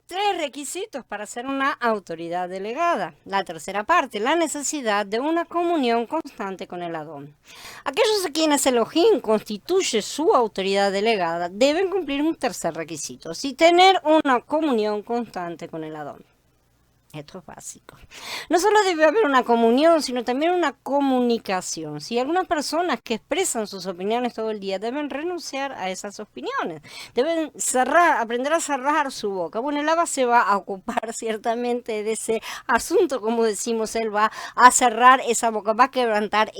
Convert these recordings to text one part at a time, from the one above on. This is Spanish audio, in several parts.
3 requisitos para ser una autoridad delegada. La tercera parte, la necesidad de una comunión constante con el Adón. Aquellos a quienes Elohim constituye su autoridad delegada deben cumplir un tercer requisito, y tener una comunión constante con el Adón. Esto es básico. No solo debe haber una comunión, sino también una comunicación. Si algunas personas que expresan sus opiniones todo el día deben renunciar a esas opiniones, deben aprender a cerrar su boca. Bueno, el Abba se va a ocupar ciertamente de ese asunto, como decimos, él va a cerrar esa boca, va a quebrantar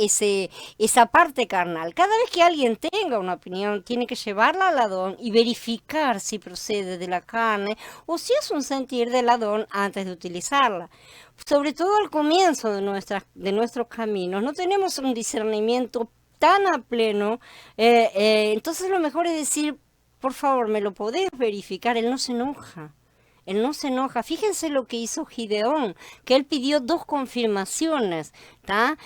esa parte carnal. Cada vez que alguien tenga una opinión, tiene que llevarla al Adón y verificar si procede de la carne o si es un sentir del Adón antes de utilizarla. Sobre todo al comienzo de nuestros caminos, no tenemos un discernimiento tan a pleno, entonces lo mejor es decir, por favor, ¿me lo podés verificar? Él no se enoja. Él no se enoja. Fíjense lo que hizo Gideón, que él pidió 2 confirmaciones, ¿tá?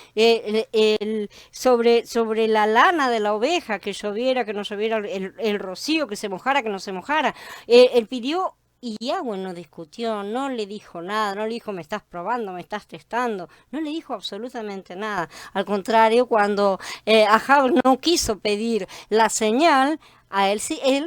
Sobre la lana de la oveja, que lloviera, que no lloviera el rocío, que se mojara, que no se mojara. Él pidió. Y Yahweh no discutió, no le dijo nada, no le dijo me estás probando, me estás testando, no le dijo absolutamente nada. Al contrario, cuando Ahab no quiso pedir la señal, él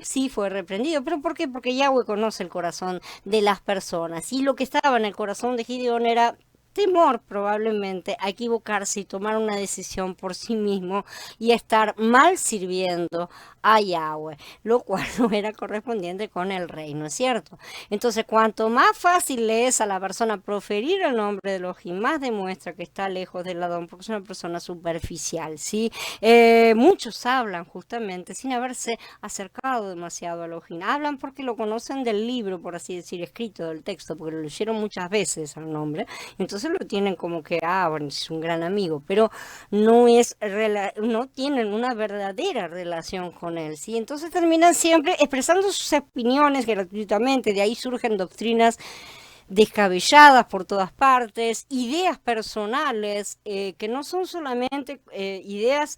sí fue reprendido. ¿Pero por qué? Porque Yahweh conoce el corazón de las personas. Y lo que estaba en el corazón de Gideón era temor probablemente a equivocarse y tomar una decisión por sí mismo y estar mal sirviendo a Yahweh, lo cual no era correspondiente con el reino, ¿es cierto? Entonces, cuanto más fácil le es a la persona proferir el nombre de Elohim, más demuestra que está lejos del Adón, porque es una persona superficial, ¿sí? Muchos hablan justamente sin haberse acercado demasiado a Elohim. Hablan porque lo conocen del libro, por así decir, escrito del texto, porque lo leyeron muchas veces al nombre. Entonces lo tienen como que, bueno, es un gran amigo, pero no tienen una verdadera relación con él, ¿sí? Entonces terminan siempre expresando sus opiniones gratuitamente, de ahí surgen doctrinas descabelladas por todas partes, ideas personales que no son solamente ideas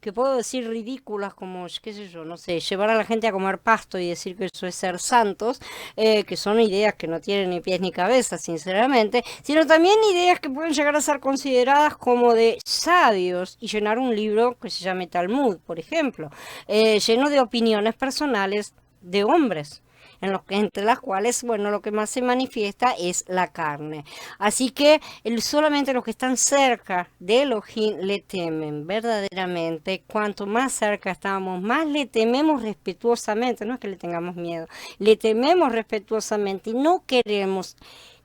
que puedo decir ridículas como, qué sé yo, no sé, llevar a la gente a comer pasto y decir que eso es ser santos, que son ideas que no tienen ni pies ni cabeza, sinceramente, sino también ideas que pueden llegar a ser consideradas como de sabios y llenar un libro que se llame Talmud, por ejemplo, lleno de opiniones personales de hombres entre las cuales, bueno, lo que más se manifiesta es la carne. Así que solamente los que están cerca de Elohim le temen verdaderamente. Cuanto más cerca estamos, más le tememos respetuosamente, no es que le tengamos miedo, le tememos respetuosamente y no queremos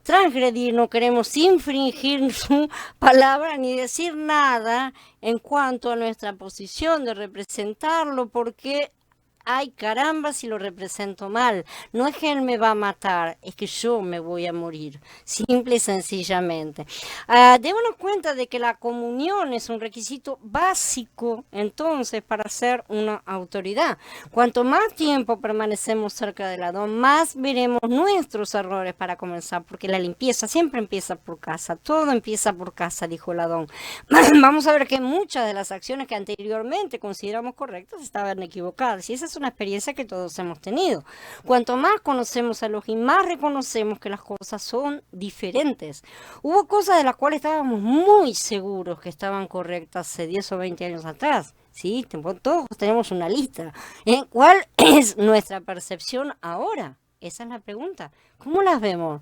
transgredir, no queremos infringir su palabra ni decir nada en cuanto a nuestra posición de representarlo, porque ay, caramba, si lo represento mal. No es que él me va a matar, es que yo me voy a morir. Simple y sencillamente. Démonos cuenta de que la comunión es un requisito básico, entonces, para ser una autoridad. Cuanto más tiempo permanecemos cerca del Adón, más veremos nuestros errores para comenzar, porque la limpieza siempre empieza por casa. Todo empieza por casa, dijo el Adón. Vamos a ver que muchas de las acciones que anteriormente consideramos correctas estaban equivocadas. Y esa es una experiencia que todos hemos tenido. Cuanto más conocemos a Elohim, más reconocemos que las cosas son diferentes. Hubo cosas de las cuales estábamos muy seguros que estaban correctas hace 10 o 20 años atrás. Sí, todos tenemos una lista. ¿Cuál es nuestra percepción ahora? Esa es la pregunta. ¿Cómo las vemos?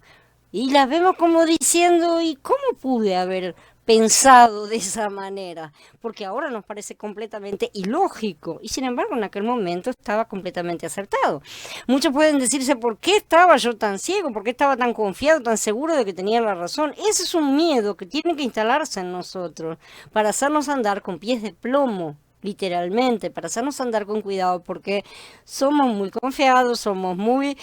Y las vemos como diciendo, ¿y cómo pude haber pensado de esa manera? Porque ahora nos parece completamente ilógico y sin embargo en aquel momento estaba completamente acertado. Muchos pueden decirse, ¿por qué estaba yo tan ciego? ¿Por qué estaba tan confiado, tan seguro de que tenía la razón? Ese es un miedo que tiene que instalarse en nosotros para hacernos andar con pies de plomo, literalmente, para hacernos andar con cuidado, porque somos muy confiados, somos muy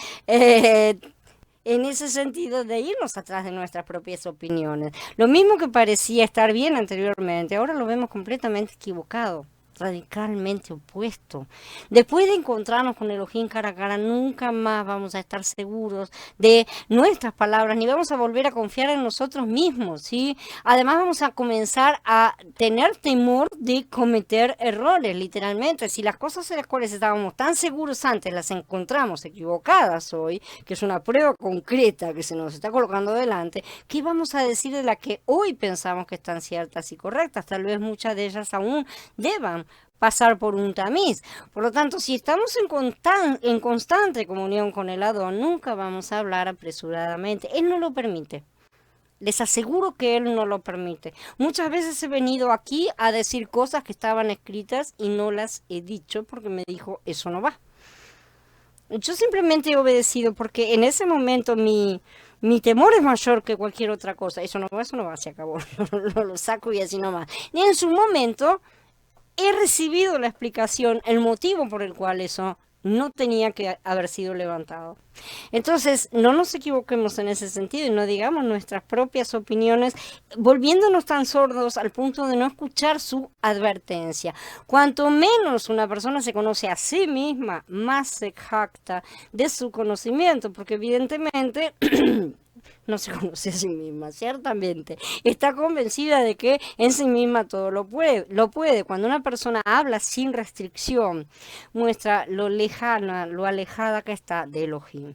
en ese sentido de irnos atrás de nuestras propias opiniones. Lo mismo que parecía estar bien anteriormente, ahora lo vemos completamente equivocado. radicalmente opuesto. Después de encontrarnos con Elohim cara a cara, nunca más vamos a estar seguros de nuestras palabras, ni vamos a volver a confiar en nosotros mismos, ¿sí? Además vamos a comenzar a tener temor de cometer errores, literalmente. Si las cosas en las cuales estábamos tan seguros antes las encontramos equivocadas hoy, que es una prueba concreta que se nos está colocando delante, ¿qué vamos a decir de las que hoy pensamos que están ciertas y correctas? Tal vez muchas de ellas aún deban pasar por un tamiz. Por lo tanto, si estamos en constante comunión con el Adón, nunca vamos a hablar apresuradamente. Él no lo permite. Les aseguro que Él no lo permite. Muchas veces he venido aquí a decir cosas que estaban escritas y no las he dicho porque me dijo, eso no va. Yo simplemente he obedecido porque en ese momento mi temor es mayor que cualquier otra cosa. Eso no va, se acabó. Lo saco y así nomás. Y en su momento he recibido la explicación, el motivo por el cual eso no tenía que haber sido levantado. Entonces, no nos equivoquemos en ese sentido y no digamos nuestras propias opiniones, volviéndonos tan sordos al punto de no escuchar su advertencia. Cuanto menos una persona se conoce a sí misma, más se jacta de su conocimiento, porque evidentemente no se conoce a sí misma, ciertamente. Está convencida de que en sí misma todo lo puede. Cuando una persona habla sin restricción, muestra lo lejana, lo alejada que está de Elohim.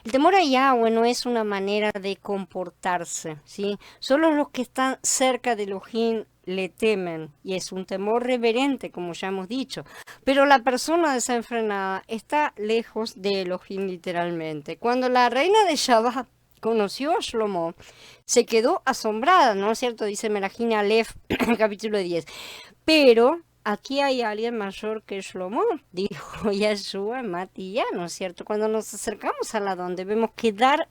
El temor a Yahweh no es una manera de comportarse, ¿sí? Solo los que están cerca de Elohim le temen y es un temor reverente, como ya hemos dicho. Pero la persona desenfrenada está lejos de Elohim literalmente. Cuando la reina de Shabbat conoció a Shlomo, se quedó asombrada, ¿no es cierto? Dice Melahina Aleph, capítulo 10. Pero aquí hay alguien mayor que Shlomo, dijo Yahshua Matiyá, ¿no es cierto? Cuando nos acercamos a la donde debemos quedar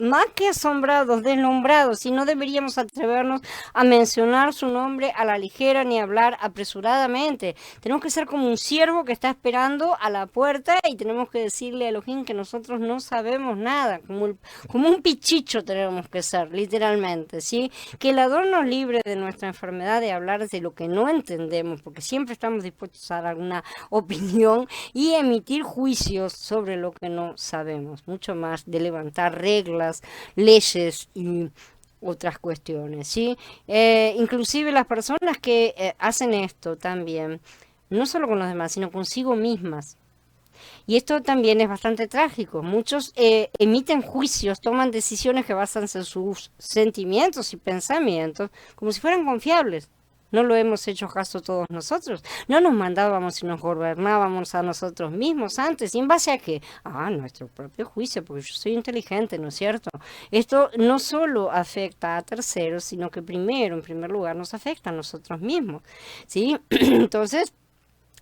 más que asombrados, deslumbrados, y no deberíamos atrevernos a mencionar su nombre a la ligera ni hablar apresuradamente. Tenemos que ser como un siervo que está esperando a la puerta y tenemos que decirle a Elohim que nosotros no sabemos nada, como un pichicho tenemos que ser, literalmente, ¿sí? Que el Adón nos libre de nuestra enfermedad de hablar de lo que no entendemos, porque siempre estamos dispuestos a dar alguna opinión y emitir juicios sobre lo que no sabemos, mucho más de levantar reglas, leyes y otras cuestiones, ¿sí? Inclusive las personas que hacen esto también, no solo con los demás, sino consigo mismas. Y esto también es bastante trágico. Muchos emiten juicios, toman decisiones que basanse en sus sentimientos y pensamientos como si fueran confiables. No lo hemos hecho caso todos nosotros. No nos mandábamos y nos gobernábamos a nosotros mismos antes. ¿Y en base a qué? Nuestro propio juicio, porque yo soy inteligente, ¿no es cierto? Esto no solo afecta a terceros, sino que en primer lugar, nos afecta a nosotros mismos, ¿sí? Entonces,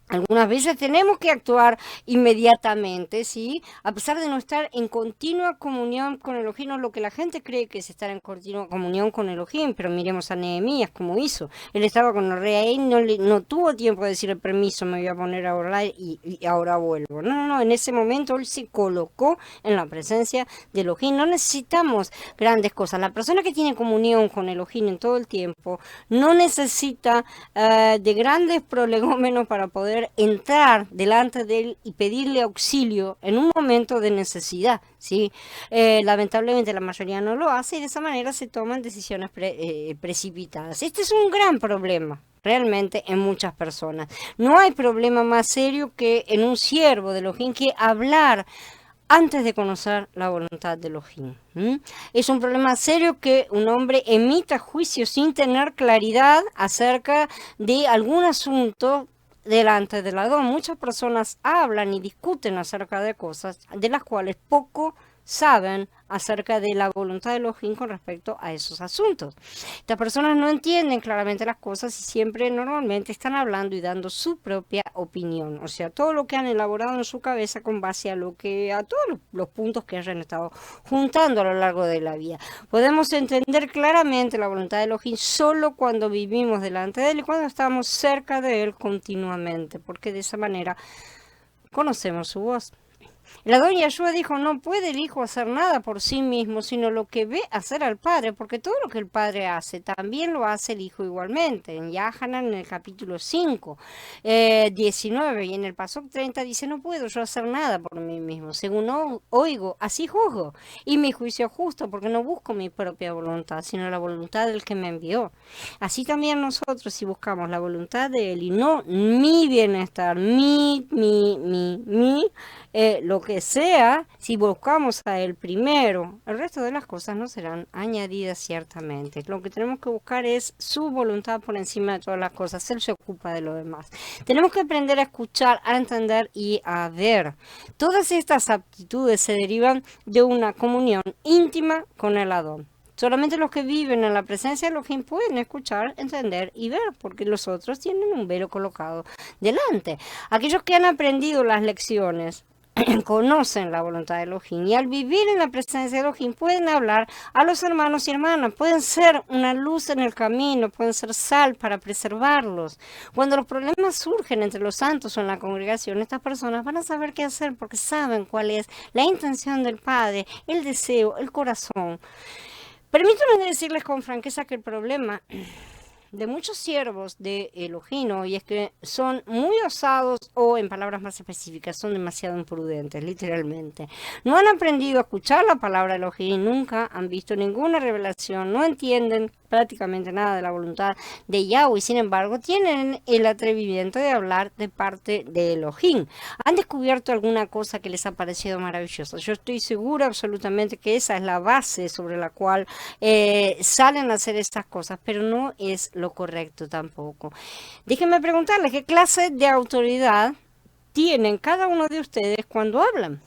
algunas veces tenemos que actuar inmediatamente, ¿sí? A pesar de no estar en continua comunión con Elohim, no es lo que la gente cree que es estar en continua comunión con Elohim, pero miremos a Nehemías como hizo. Él estaba con el rey ahí, no tuvo tiempo de decirle permiso, me voy a poner a orar y ahora vuelvo. No, en ese momento él se colocó en la presencia de Elohim. No necesitamos grandes cosas. La persona que tiene comunión con Elohim en todo el tiempo no necesita de grandes prolegómenos para poder entrar delante de él y pedirle auxilio en un momento de necesidad, ¿sí? Lamentablemente la mayoría no lo hace y de esa manera se toman decisiones precipitadas. Este es un gran problema realmente en muchas personas. No hay problema más serio que en un siervo de Elohim que hablar antes de conocer la voluntad de Elohim. Es un problema serio que un hombre emita juicio sin tener claridad acerca de algún asunto delante del Adón. Muchas personas hablan y discuten acerca de cosas de las cuales poco saben acerca de la voluntad de Elohim con respecto a esos asuntos. Estas personas no entienden claramente las cosas y siempre normalmente están hablando y dando su propia opinión, o sea, todo lo que han elaborado en su cabeza con base a todos los puntos que hayan estado juntando a lo largo de la vida. Podemos entender claramente la voluntad de Elohim solo cuando vivimos delante de él y cuando estamos cerca de él continuamente, porque de esa manera conocemos su voz. El Adón Yahshua dijo, no puede el Hijo hacer nada por sí mismo, sino lo que ve hacer al Padre, porque todo lo que el Padre hace, también lo hace el Hijo igualmente. En Yahanan, en el capítulo 5, 19, y en el Pasuk 30 dice, no puedo yo hacer nada por mí mismo, según oigo, así juzgo, y mi juicio es justo, porque no busco mi propia voluntad, sino la voluntad del que me envió. Así también nosotros, si buscamos la voluntad de Él y no mi bienestar, lo que sea, si buscamos a Él primero, el resto de las cosas no serán añadidas ciertamente. Lo que tenemos que buscar es su voluntad por encima de todas las cosas. Él se ocupa de lo demás. Tenemos que aprender a escuchar, a entender y a ver. Todas estas aptitudes se derivan de una comunión íntima con el Adón. Solamente los que viven en la presencia de Elohim pueden escuchar, entender y ver, porque los otros tienen un velo colocado delante. Aquellos que han aprendido las lecciones conocen la voluntad de Elohim y al vivir en la presencia de Elohim pueden hablar a los hermanos y hermanas, pueden ser una luz en el camino, pueden ser sal para preservarlos. Cuando los problemas surgen entre los santos o en la congregación, estas personas van a saber qué hacer porque saben cuál es la intención del Padre, el deseo, el corazón. Permítanme decirles con franqueza que el problema de muchos siervos de Elohim hoy es que son muy osados o, en palabras más específicas, son demasiado imprudentes, literalmente. No han aprendido a escuchar la palabra Elohim, nunca han visto ninguna revelación, no entienden prácticamente nada de la voluntad de Yahweh, sin embargo tienen el atrevimiento de hablar de parte de Elohim. Han descubierto alguna cosa que les ha parecido maravillosa. Yo estoy segura absolutamente que esa es la base sobre la cual salen a hacer estas cosas, pero no es lo correcto tampoco. Déjenme preguntarles, ¿qué clase de autoridad tienen cada uno de ustedes cuando hablan?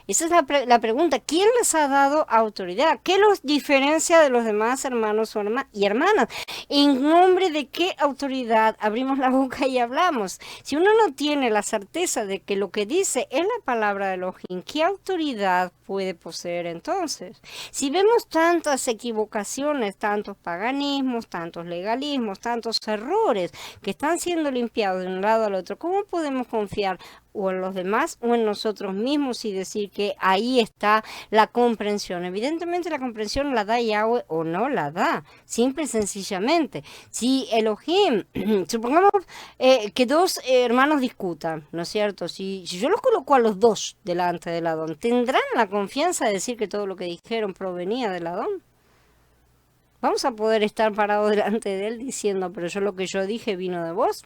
Esa es la pregunta. ¿Quién les ha dado autoridad? ¿Qué los diferencia de los demás hermanos y hermanas? ¿En nombre de qué autoridad abrimos la boca y hablamos? Si uno no tiene la certeza de que lo que dice es la palabra de Elohim, ¿qué autoridad puede poseer entonces? Si vemos tantas equivocaciones, tantos paganismos, tantos legalismos, tantos errores que están siendo limpiados de un lado al otro, ¿cómo podemos confiar o en los demás o en nosotros mismos y decir que ahí está la comprensión? Evidentemente la comprensión la da Yahweh o no la da, simple y sencillamente. Si Elohim, supongamos que dos hermanos discutan, ¿no es cierto? Si yo los coloco a los dos delante del Adón, ¿tendrán la confianza de decir que todo lo que dijeron provenía del Adón? Vamos a poder estar parados delante de él diciendo, pero yo lo que yo dije vino de vos,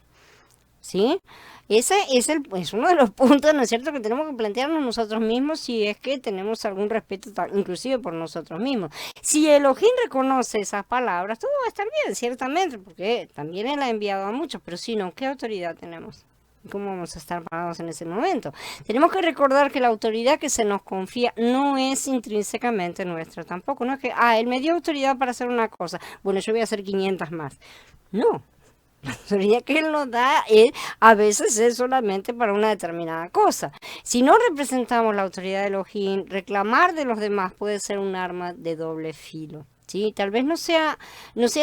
¿sí? Ese es uno de los puntos, ¿no es cierto?, que tenemos que plantearnos nosotros mismos si es que tenemos algún respeto inclusive por nosotros mismos. Si Elohim reconoce esas palabras, todo va a estar bien, ciertamente, porque también Él ha enviado a muchos, pero si no, ¿qué autoridad tenemos? ¿Cómo vamos a estar parados en ese momento? Tenemos que recordar que la autoridad que se nos confía no es intrínsecamente nuestra tampoco. No es que, Él me dio autoridad para hacer una cosa, bueno, yo voy a hacer 500 más. No. La autoridad que Él nos da a veces es solamente para una determinada cosa. Si no representamos la autoridad de Elohim, reclamar de los demás puede ser un arma de doble filo. ¿Sí? Tal vez no sea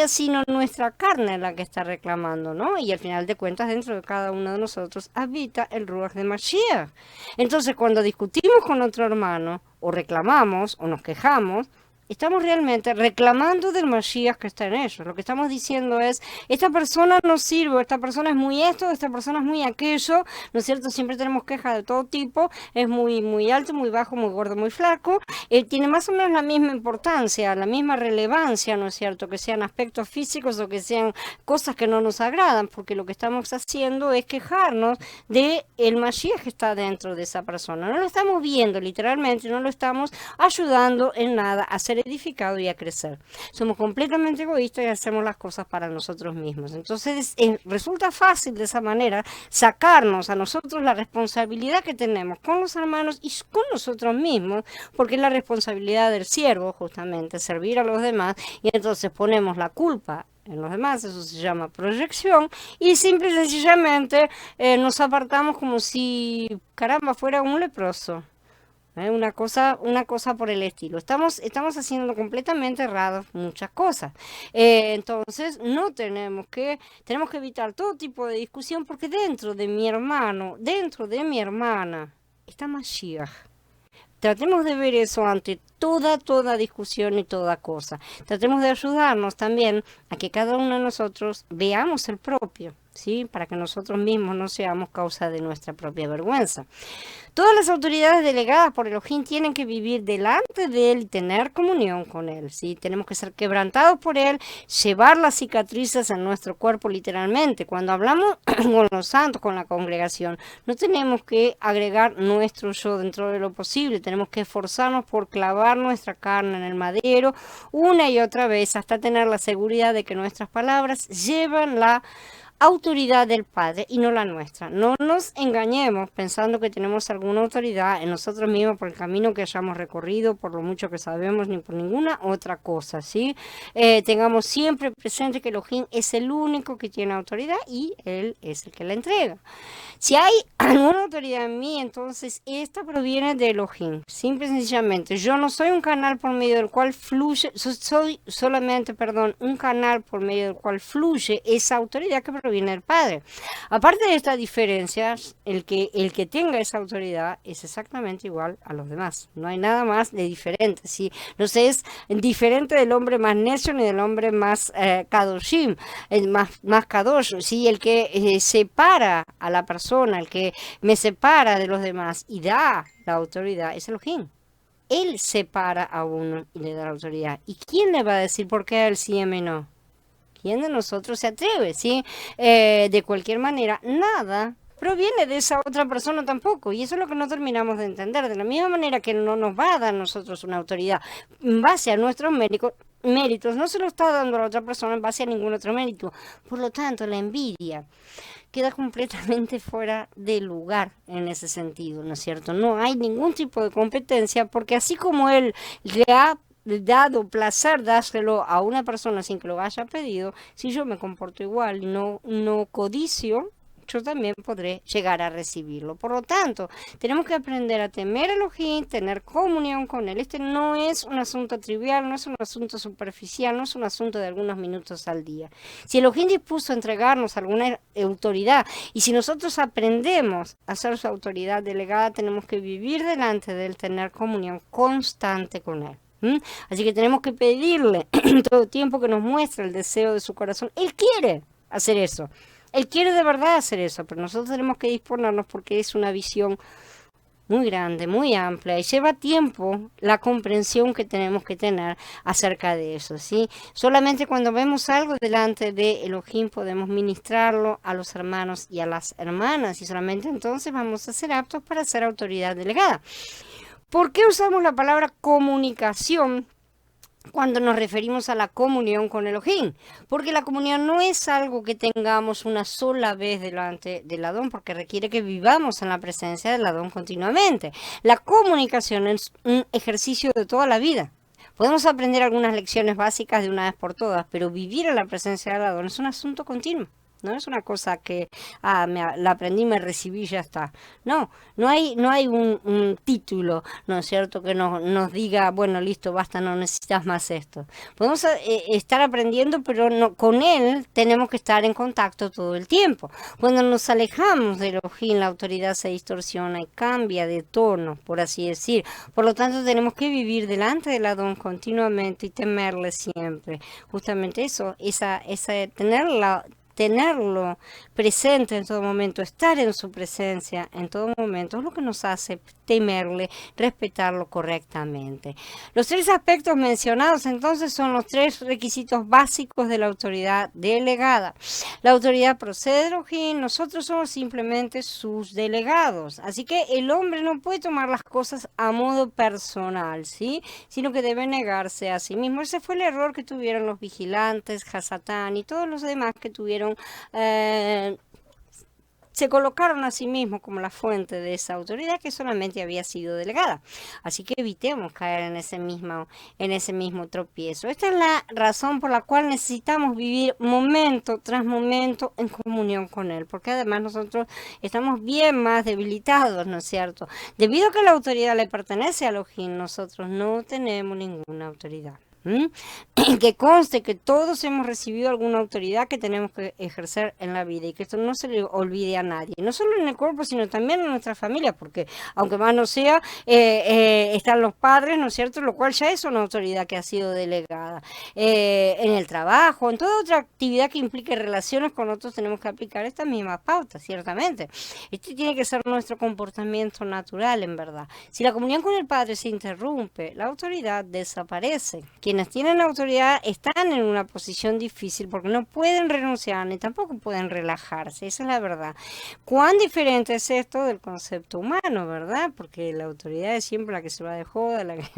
sino nuestra carne la que está reclamando, ¿no? Y al final de cuentas, dentro de cada uno de nosotros habita el Ruach de Mashiach. Entonces, cuando discutimos con otro hermano, o reclamamos, o nos quejamos, estamos realmente reclamando del Mashiach que está en ellos. Lo que estamos diciendo es, esta persona no sirve, esta persona es muy esto, esta persona es muy aquello, ¿no es cierto? Siempre tenemos quejas de todo tipo, es muy, muy alto, muy bajo, muy gordo, muy flaco. Tiene más o menos la misma importancia, la misma relevancia, ¿no es cierto? Que sean aspectos físicos o que sean cosas que no nos agradan, porque lo que estamos haciendo es quejarnos de el Mashiach que está dentro de esa persona. No lo estamos viendo literalmente, no lo estamos ayudando en nada a ser edificado y a crecer. Somos completamente egoístas y hacemos las cosas para nosotros mismos. Entonces resulta fácil de esa manera sacarnos a nosotros la responsabilidad que tenemos con los hermanos y con nosotros mismos, porque es la responsabilidad del siervo justamente servir a los demás, y entonces ponemos la culpa en los demás. Eso se llama proyección, y simple y sencillamente nos apartamos como si caramba fuera un leproso. Una cosa por el estilo. Estamos haciendo completamente erradas muchas cosas. Entonces, tenemos que evitar todo tipo de discusión, porque dentro de mi hermano, dentro de mi hermana, está Mashiach. Tratemos de ver eso ante toda discusión y toda cosa. Tratemos de ayudarnos también a que cada uno de nosotros veamos el propio, ¿sí? Para que nosotros mismos no seamos causa de nuestra propia vergüenza. Todas las autoridades delegadas por Elohim tienen que vivir delante de Él y tener comunión con Él, ¿sí? Tenemos que ser quebrantados por Él, llevar las cicatrices en nuestro cuerpo literalmente. Cuando hablamos con los santos, con la congregación, no tenemos que agregar nuestro yo dentro de lo posible. Tenemos que esforzarnos por clavar nuestra carne en el madero una y otra vez hasta tener la seguridad de que nuestras palabras llevan la autoridad del Padre y no la nuestra. No nos engañemos pensando que tenemos alguna autoridad en nosotros mismos por el camino que hayamos recorrido, por lo mucho que sabemos, ni por ninguna otra cosa, ¿sí? Tengamos siempre presente que Elohim es el único que tiene autoridad y Él es el que la entrega. Si hay alguna autoridad en mí, entonces esta proviene de Elohim. Simple y sencillamente, yo no soy un canal por medio del cual fluye, soy solamente, un canal por medio del cual fluye esa autoridad que proviene del Padre. Aparte de estas diferencias, el que tenga esa autoridad es exactamente igual a los demás. No hay nada más de diferente, ¿sí? No se es diferente del hombre más necio ni del hombre más kadoshim, el más kadosh, ¿sí? El que separa a la persona, el que me separa de los demás y da la autoridad es Elohim. Él separa a uno y le da la autoridad. ¿Y quién le va a decir por qué a él sí y a mí no? ¿Quién de nosotros se atreve? ¿Sí? De cualquier manera, nada proviene de esa otra persona tampoco. Y eso es lo que no terminamos de entender. De la misma manera que no nos va a dar a nosotros una autoridad en base a nuestros méritos, no se lo está dando a la otra persona en base a ningún otro mérito. Por lo tanto, la envidia queda completamente fuera de lugar en ese sentido, ¿no es cierto? No hay ningún tipo de competencia porque así como él le ha dado placer dárselo a una persona sin que lo haya pedido, si yo me comporto igual y no codicio, yo también podré llegar a recibirlo. Por lo tanto, tenemos que aprender a temer a Elohim, tener comunión con Él. Este no es un asunto trivial, no es un asunto superficial, no es un asunto de algunos minutos al día. Si Elohim dispuso a entregarnos alguna autoridad y si nosotros aprendemos a ser su autoridad delegada, tenemos que vivir delante de Él, tener comunión constante con Él. Así que tenemos que pedirle todo tiempo que nos muestre el deseo de su corazón. Él quiere hacer eso. Él quiere de verdad hacer eso, pero nosotros tenemos que disponernos porque es una visión muy grande, muy amplia y lleva tiempo la comprensión que tenemos que tener acerca de eso, ¿sí? Solamente cuando vemos algo delante de Elohim podemos ministrarlo a los hermanos y a las hermanas y solamente entonces vamos a ser aptos para ser autoridad delegada. ¿Por qué usamos la palabra comunicación cuando nos referimos a la comunión con Elohim? Porque la comunión no es algo que tengamos una sola vez delante del Adón, porque requiere que vivamos en la presencia del Adón continuamente. La comunicación es un ejercicio de toda la vida. Podemos aprender algunas lecciones básicas de una vez por todas, pero vivir en la presencia del Adón es un asunto continuo. No es una cosa que la aprendí, me recibí y ya está. No hay un título, ¿no es cierto?, que nos diga, bueno, listo, basta, no necesitas más esto. Podemos estar aprendiendo, pero con él tenemos que estar en contacto todo el tiempo. Cuando nos alejamos de Elohim, la autoridad se distorsiona y cambia de tono, por así decir. Por lo tanto, tenemos que vivir delante del Adón continuamente y temerle siempre. Justamente eso, tenerlo presente en todo momento, estar en su presencia en todo momento, es lo que nos hace temerle, respetarlo correctamente. Los tres aspectos mencionados entonces son los tres requisitos básicos de la autoridad delegada. La autoridad procede de Elohim, nosotros somos simplemente sus delegados, así que el hombre no puede tomar las cosas a modo personal, ¿sí?, sino que debe negarse a sí mismo. Ese fue el error que tuvieron los vigilantes, Hasatán y todos los demás que tuvieron se colocaron a sí mismos como la fuente de esa autoridad que solamente había sido delegada. Así que evitemos caer en ese mismo tropiezo. Esta es la razón por la cual necesitamos vivir momento tras momento en comunión con Él, porque además nosotros estamos bien más debilitados, ¿no es cierto? Debido a que la autoridad le pertenece a Elohim, nosotros no tenemos ninguna autoridad. ¿m? Que conste que todos hemos recibido alguna autoridad que tenemos que ejercer en la vida y que esto no se le olvide a nadie, no solo en el cuerpo, sino también en nuestra familia, porque aunque más no sea, están los padres, ¿no es cierto? Lo cual ya es una autoridad que ha sido delegada. En el trabajo, en toda otra actividad que implique relaciones con otros, tenemos que aplicar estas mismas pautas, ciertamente. Este tiene que ser nuestro comportamiento natural, en verdad. Si la comunión con el Padre se interrumpe, la autoridad desaparece. Quienes tienen autoridad están en una posición difícil porque no pueden renunciar ni tampoco pueden relajarse. Esa es la verdad. ¿Cuán diferente es esto del concepto humano, verdad? Porque la autoridad es siempre la que se va de joda, la que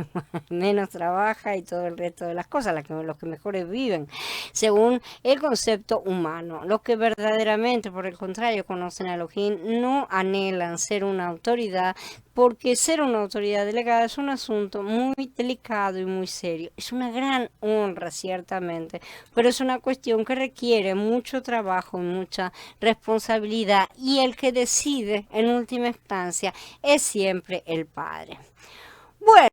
menos trabaja y todo el resto de las cosas, los que mejores viven, según el concepto humano. Los que verdaderamente, por el contrario, conocen a Elohim, no anhelan ser una autoridad, porque ser una autoridad delegada es un asunto muy delicado y muy serio. Es una gran honra, ciertamente, pero es una cuestión que requiere mucho trabajo y mucha responsabilidad, y el que decide en última instancia es siempre el Padre. Bueno.